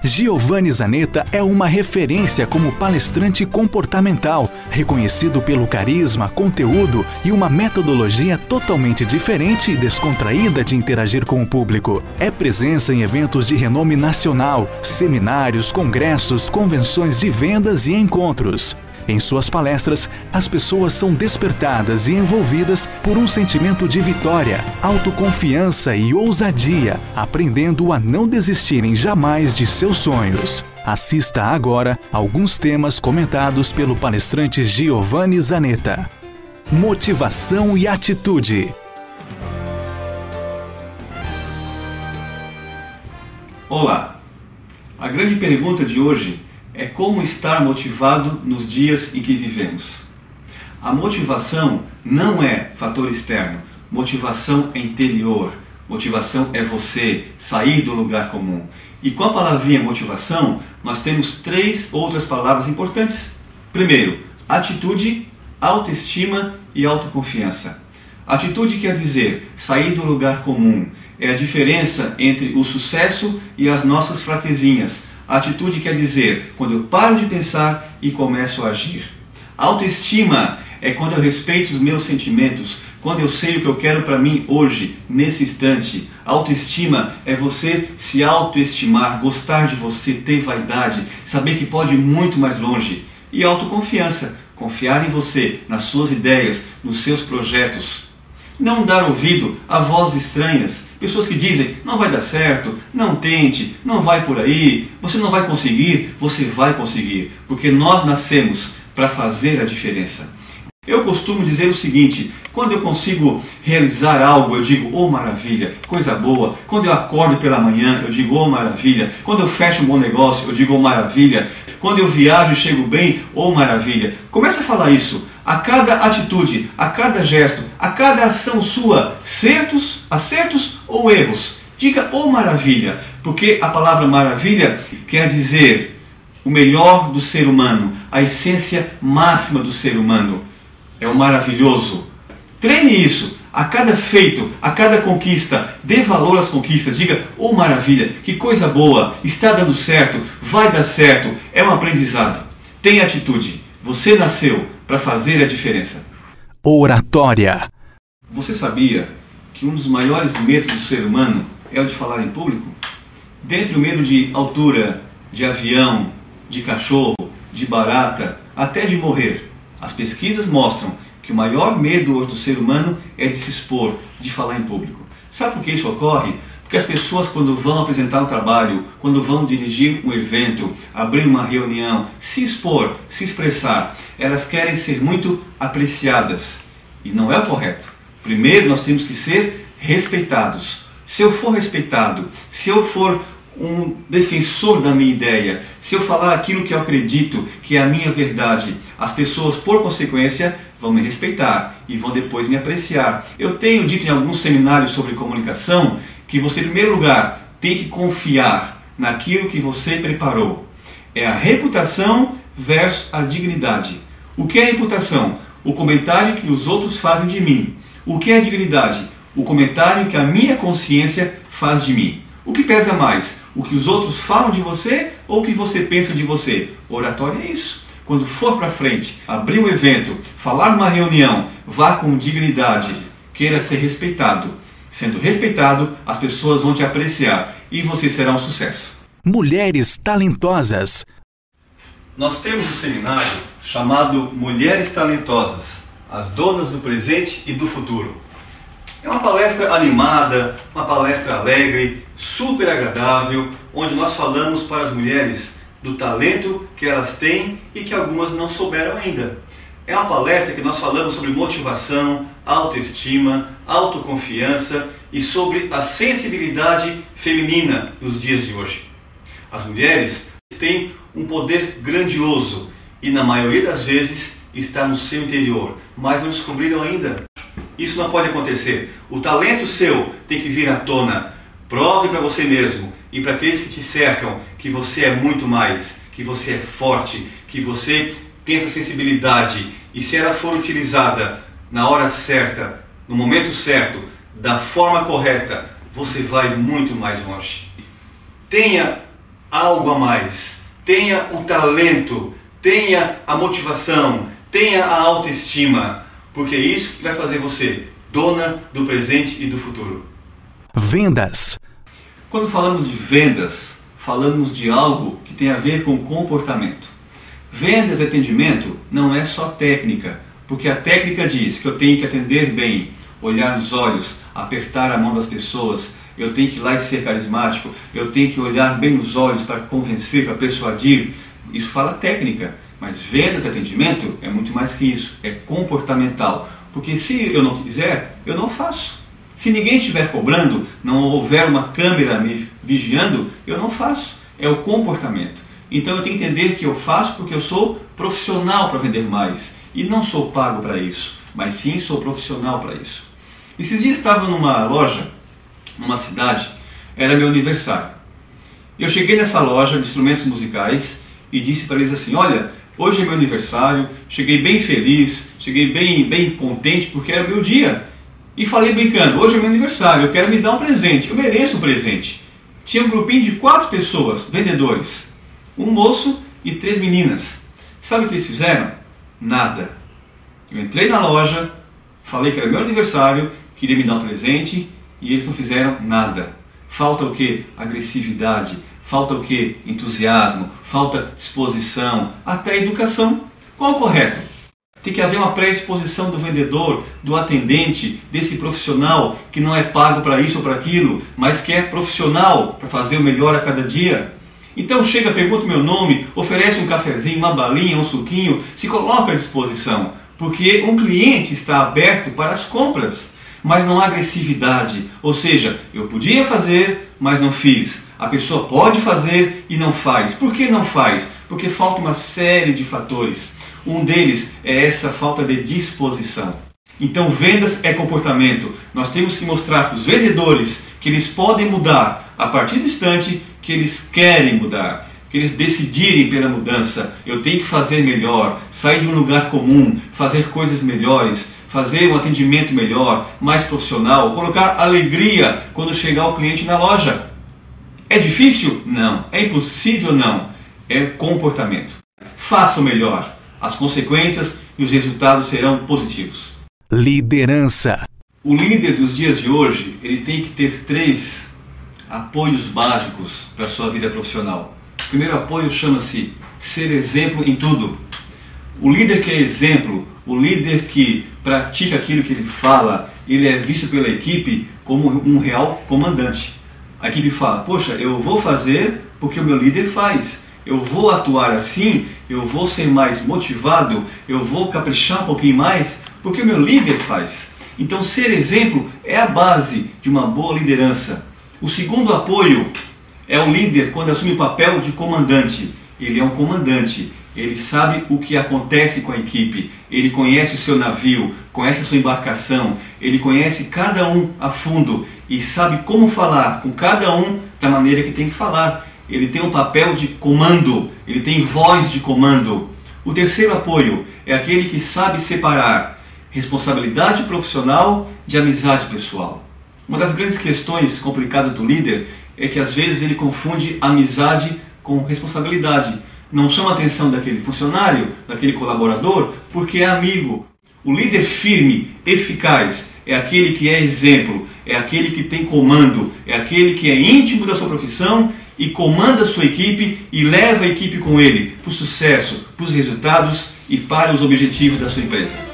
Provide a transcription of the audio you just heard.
Giovanni Zanetta é uma referência como palestrante comportamental, reconhecido pelo carisma, conteúdo e uma metodologia totalmente diferente e descontraída de interagir com o público. É presença em eventos de renome nacional, seminários, congressos, convenções de vendas e encontros. Em suas palestras, as pessoas são despertadas e envolvidas por um sentimento de vitória, autoconfiança e ousadia, aprendendo a não desistirem jamais de seus sonhos. Assista agora a alguns temas comentados pelo palestrante Giovanni Zanetta. Motivação e atitude. Olá! A grande pergunta de hoje é como estar motivado nos dias em que vivemos. A motivação não é fator externo, motivação é interior, motivação é você sair do lugar comum. E com a palavrinha motivação, nós temos 3 outras palavras importantes. Primeiro, atitude, autoestima e autoconfiança. Atitude quer dizer sair do lugar comum, é a diferença entre o sucesso e as nossas fraquezinhas. A atitude quer dizer quando eu paro de pensar e começo a agir. Autoestima é quando eu respeito os meus sentimentos, quando eu sei o que eu quero para mim hoje, nesse instante. Autoestima é você se autoestimar, gostar de você, ter vaidade, saber que pode ir muito mais longe. E autoconfiança, confiar em você, nas suas ideias, nos seus projetos. Não dar ouvido a vozes estranhas, pessoas que dizem, não vai dar certo, não tente, não vai por aí, você não vai conseguir, você vai conseguir, porque nós nascemos para fazer a diferença. Eu costumo dizer o seguinte, quando eu consigo realizar algo, eu digo, oh maravilha, coisa boa. Quando eu acordo pela manhã, eu digo, oh maravilha. Quando eu fecho um bom negócio, eu digo, oh maravilha. Quando eu viajo e chego bem, oh maravilha. Comece a falar isso. A cada atitude, a cada gesto, a cada ação sua, acertos ou erros, diga, oh maravilha. Porque a palavra maravilha quer dizer o melhor do ser humano, a essência máxima do ser humano. É o maravilhoso. Treine isso. A cada feito, a cada conquista, dê valor às conquistas. Diga, oh maravilha, que coisa boa, está dando certo, vai dar certo. É um aprendizado. Tenha atitude. Você nasceu para fazer a diferença. Oratória. Você sabia que um dos maiores medos do ser humano é o de falar em público? Dentre o medo de altura, de avião, de cachorro, de barata, até de morrer. As pesquisas mostram que o maior medo hoje do ser humano é de se expor, de falar em público. Sabe por que isso ocorre? Porque as pessoas, quando vão apresentar um trabalho, quando vão dirigir um evento, abrir uma reunião, se expor, se expressar, elas querem ser muito apreciadas. E não é o correto. Primeiro nós temos que ser respeitados. Se eu for respeitado, se eu for um defensor da minha ideia, se eu falar aquilo que eu acredito, que é a minha verdade, as pessoas, por consequência, vão me respeitar e vão depois me apreciar. Eu tenho dito em alguns seminários sobre comunicação que você, em primeiro lugar, tem que confiar naquilo que você preparou. É a reputação versus a dignidade. O que é a reputação? O comentário que os outros fazem de mim. O que é a dignidade? O comentário que a minha consciência faz de mim. O que pesa mais? O que os outros falam de você ou o que você pensa de você? Oratória é isso. Quando for para frente, abrir um evento, falar numa reunião, vá com dignidade, queira ser respeitado. Sendo respeitado, as pessoas vão te apreciar e você será um sucesso. Mulheres talentosas. Nós temos um seminário chamado Mulheres Talentosas, as donas do presente e do futuro. É uma palestra animada, uma palestra alegre, super agradável, onde nós falamos para as mulheres do talento que elas têm e que algumas não souberam ainda. É uma palestra que nós falamos sobre motivação, autoestima, autoconfiança e sobre a sensibilidade feminina nos dias de hoje. As mulheres têm um poder grandioso e, na maioria das vezes, está no seu interior, mas não descobriram ainda. Isso não pode acontecer. O talento seu tem que vir à tona. Prove para você mesmo e para aqueles que te cercam que você é muito mais, que você é forte, que você tem essa sensibilidade. E se ela for utilizada na hora certa, no momento certo, da forma correta, você vai muito mais longe. Tenha algo a mais. Tenha o talento, tenha a motivação, tenha a autoestima, porque é isso que vai fazer você dona do presente e do futuro. Vendas. Quando falamos de vendas, falamos de algo que tem a ver com comportamento. Vendas e atendimento não é só técnica, porque a técnica diz que eu tenho que atender bem, olhar nos olhos, apertar a mão das pessoas, eu tenho que ir lá e ser carismático, eu tenho que olhar bem nos olhos para convencer, para persuadir. Isso fala técnica, mas vendas e atendimento é muito mais que isso, é comportamental. Porque se eu não quiser, eu não faço. Se ninguém estiver cobrando, não houver uma câmera me vigiando, eu não faço. É o comportamento. Então eu tenho que entender que eu faço porque eu sou profissional para vender mais. E não sou pago para isso, mas sim sou profissional para isso. Esses dias estava numa loja, numa cidade, era meu aniversário. Eu cheguei nessa loja de instrumentos musicais e disse para eles assim, olha, hoje é meu aniversário, cheguei bem feliz, cheguei bem contente porque era meu dia. E falei brincando, hoje é meu aniversário, eu quero me dar um presente, eu mereço um presente. Tinha um grupinho de 4 pessoas, vendedores, um moço e 3 meninas. Sabe o que eles fizeram? Nada. Eu entrei na loja, falei que era meu aniversário, queria me dar um presente e eles não fizeram nada. Falta o que? Agressividade. Falta o que? Entusiasmo. Falta disposição. Até educação. Qual o correto? Tem que haver uma predisposição do vendedor, do atendente, desse profissional que não é pago para isso ou para aquilo, mas que é profissional para fazer o melhor a cada dia. Então chega, pergunta o meu nome, oferece um cafezinho, uma balinha, um suquinho, se coloca à disposição, porque um cliente está aberto para as compras, mas não há agressividade. Ou seja, eu podia fazer, mas não fiz. A pessoa pode fazer e não faz. Por que não faz? Porque falta uma série de fatores. Um deles é essa falta de disposição. Então vendas é comportamento. Nós temos que mostrar para os vendedores que eles podem mudar a partir do instante que eles querem mudar, que eles decidirem pela mudança. Eu tenho que fazer melhor, sair de um lugar comum, fazer coisas melhores, fazer um atendimento melhor, mais profissional, colocar alegria quando chegar o cliente na loja. É difícil? Não. É impossível? Não. É comportamento. Faça o melhor. As consequências e os resultados serão positivos. Liderança. O líder dos dias de hoje, ele tem que ter 3 apoios básicos para a sua vida profissional. O primeiro apoio chama-se ser exemplo em tudo. O líder que é exemplo, o líder que pratica aquilo que ele fala, ele é visto pela equipe como um real comandante. A equipe fala, poxa, eu vou fazer porque o meu líder faz. Eu vou atuar assim, eu vou ser mais motivado, eu vou caprichar um pouquinho mais, porque o meu líder faz. Então ser exemplo é a base de uma boa liderança. O segundo apoio é o líder quando assume o papel de comandante. Ele é um comandante, ele sabe o que acontece com a equipe, ele conhece o seu navio, conhece a sua embarcação, ele conhece cada um a fundo e sabe como falar com cada um da maneira que tem que falar. Ele tem um papel de comando, ele tem voz de comando. O terceiro apoio é aquele que sabe separar responsabilidade profissional de amizade pessoal. Uma das grandes questões complicadas do líder é que às vezes ele confunde amizade com responsabilidade. Não chama a atenção daquele funcionário, daquele colaborador, porque é amigo. O líder firme, eficaz, é aquele que é exemplo, é aquele que tem comando, é aquele que é íntimo da sua profissão e comanda a sua equipe e leva a equipe com ele para o sucesso, para os resultados e para os objetivos da sua empresa.